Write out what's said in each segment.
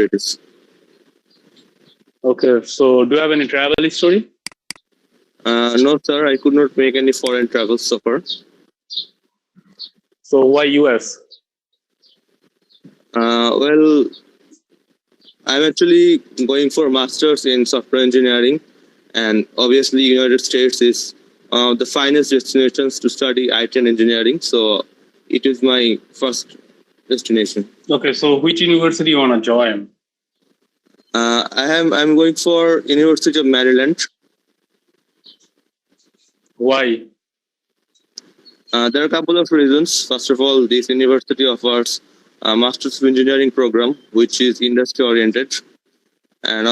it is. Okay, so do you have any travel history? No, sir, I could not make any foreign travels so far. So why US? Well, I'm actually going for masters in software engineering, and obviously, United States is the finest destinations to study IT and engineering. So, it is my first destination. Okay, so which university you wanna join? I'm going for University of Maryland. Why? There are a couple of reasons. First of all, this university offers a Masters of Engineering program, which is industry oriented, and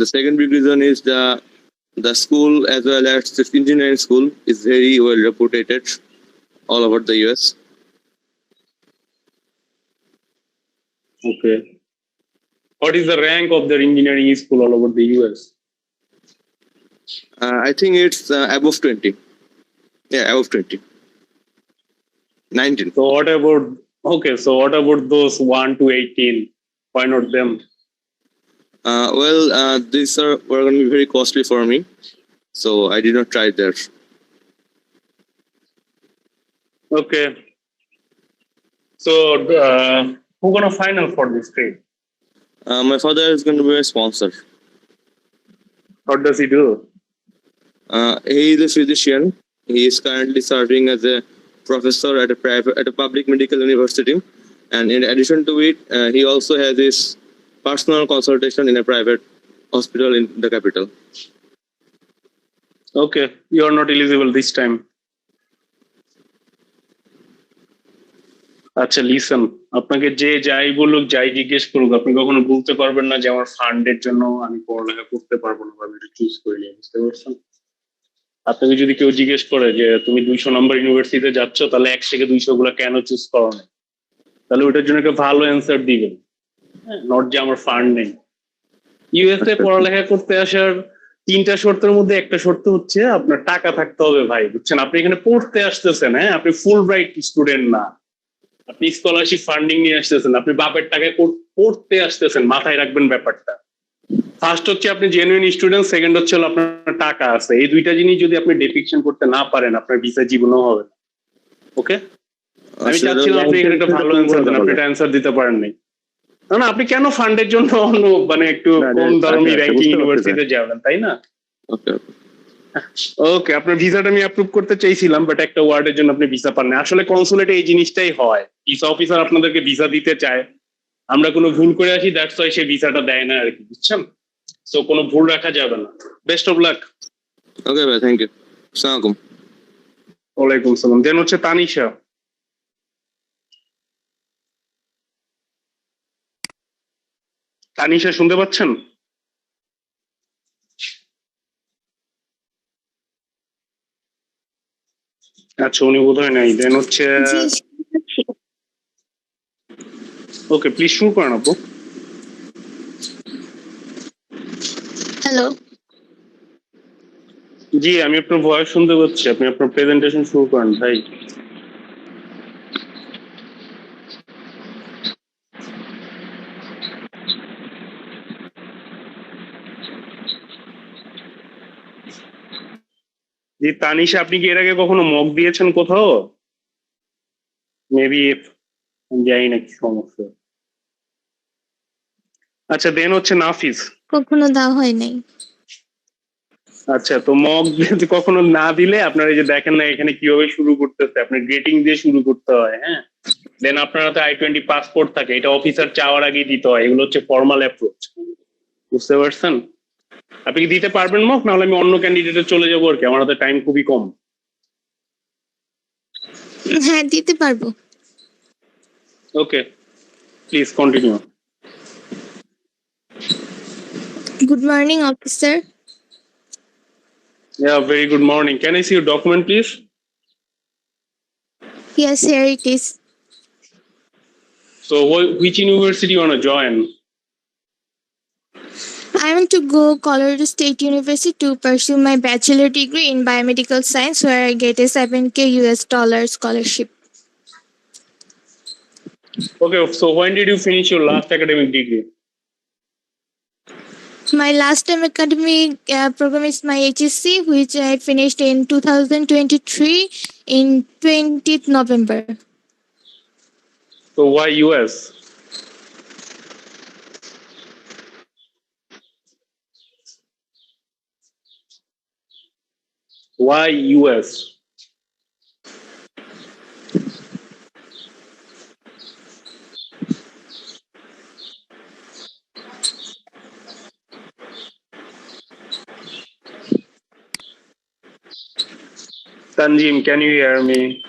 the second big reason is the school as well as this engineering school is very well reputed all over the US. Okay. What is the rank of their engineering school all over the US? I think it's above 20. Yeah, above 20. 19. So what about those 1 to 18? Why not them? These were going to be very costly for me, so I did not try there. Okay. So who gonna final for this trade? My father is going to be a sponsor. What does he do? He is a physician. He is currently serving as a professor at a public medical university, and in addition to it, he also has his personal consultation in a private hospital in the capital. Okay, you are not eligible this time. আচ্ছা listen, আপনাকে যে যাই বলুক যাই জিজ্ঞেস করুক আপনি কখনো বলতে পারবেন না যে আমার ফান্ডের জন্য আমি পড়ালেখা করতে পারবো না বা আমি এটা চুজ করে নিই, বুঝতে পারছেন? আপনাকে যদি কেউ জিজ্ঞেস করে যে তুমি 200 নম্বর ইউনিভার্সিটিতে যাচ্ছ, তাহলে 1 থেকে 200 গুলা কেন চুজ করো না, তাহলে ওটার জন্য একটা ভালো অ্যান্সার দিবেন, নট যে আমার ফান্ড নেই। ইউএসএ পড়ালেখা করতে আসার 3টা শর্তের মধ্যে একটা শর্ত হচ্ছে আপনার টাকা থাকতে হবে ভাই, বুঝছেন? আপনি এখানে পড়তে আসতেছেন, হ্যাঁ, আপনি ফুল ব্রাইট স্টুডেন্ট না, আপনি স্কলারশিপ ফান্ডিং নিয়ে আসতেছেন, আপনি বাপের টাকায় পড়তে আসতেছেন, মাথায় রাখবেন ব্যাপারটা। ফার্স্ট হচ্ছে আপনি জেনুইন স্টুডেন্ট, সেকেন্ড হচ্ছে আপনার টাকা আছে। এই দুইটা জিনিস যদি আপনি ডেপিকশন করতে না পারেন আপনার ভিসা জীবনও হবে না। ওকে, আমি চাচ্ছিলাম আপনি এখানে একটা ভালো অ্যান্সার দেন, আপনি এটা অ্যান্সার দিতে পারেন নাই। না আপনি কেন ফান্ডের জন্য অন্য মানে একটু কম দামি র্যাঙ্কিং ইউনিভার্সিটিতে যাবেন, তাই না? ওকে, আপনার ভিসাটা আমি অ্যাপ্রুভ করতে চাইছিলাম, বাট একটা ওয়ার্ডের জন্য আপনি ভিসা পান না। আসলে কনসুলেটে এই জিনিসটাই হয়, ভিসা অফিসার আপনাদেরকে ভিসা দিতে চায়, আমরা কোনো ভুল করে আসি, দ্যাটস ওয়াই সে ভিসাটা দেয় না আর কি, বুঝছেন? সো কোনো ভুল রাখা যাবে না। Best of luck. ওকে ভাই, থ্যাংক ইউ। আসসালামু আলাইকুম। ওয়ালাইকুম সালাম। দেন হচ্ছে তানিশা। তানিশা শুনতে পাচ্ছেন? আচ্ছা, উনি বোধহয় নাই। দেন হচ্ছে ওকে, প্লিজ শুরু করেন আপু। হ্যালো, জি আমি আপনার ভয়েস শুনতে পাচ্ছি, আপনি আপনার প্রেজেন্টেশন শুরু করেন ভাই। জি তানিশা, আপনি কি এর আগে কখনো মক দিয়েছেন কোথাও? মেবি জানি না কি সমস্যা। আচ্ছা, দেন হচ্ছে নাফিস। কখনো দেওয়া হয় নাই। আচ্ছা, তো মক কখনো না দিলে আপনার এই যে দেখেন না এখানে কিভাবে শুরু করতেছে, আপনার গ্রেটিং দিয়ে শুরু করতে হয়, হ্যাঁ। দেন আপনার হাতে I-20 পাসপোর্ট থাকে, এটা অফিসার চাওয়ার আগেই দিতে হয়, এগুলো হচ্ছে ফর্মাল অ্যাপ্রোচ, বুঝতে পারছেন? আপনি কি দিতে পারবেন মক? নাহলে আমি অন্য ক্যান্ডিডেটে চলে যাবো আর কি, আমার হাতে টাইম খুবই কম। হ্যাঁ, দিতে পারবো। Okay, please continue. Good morning, officer. Yeah, very good morning. Can I see your document, please? Yes, here it is. So, which university you want to join? I want to go Colorado State University to pursue my bachelor degree in biomedical science, where I get a $7K scholarship. Okay, so when did you finish your last academic degree? My last time academic program is my HSC, which I finished in 2023 in 20th November. So why US? Why US? Tanjim, can you hear me?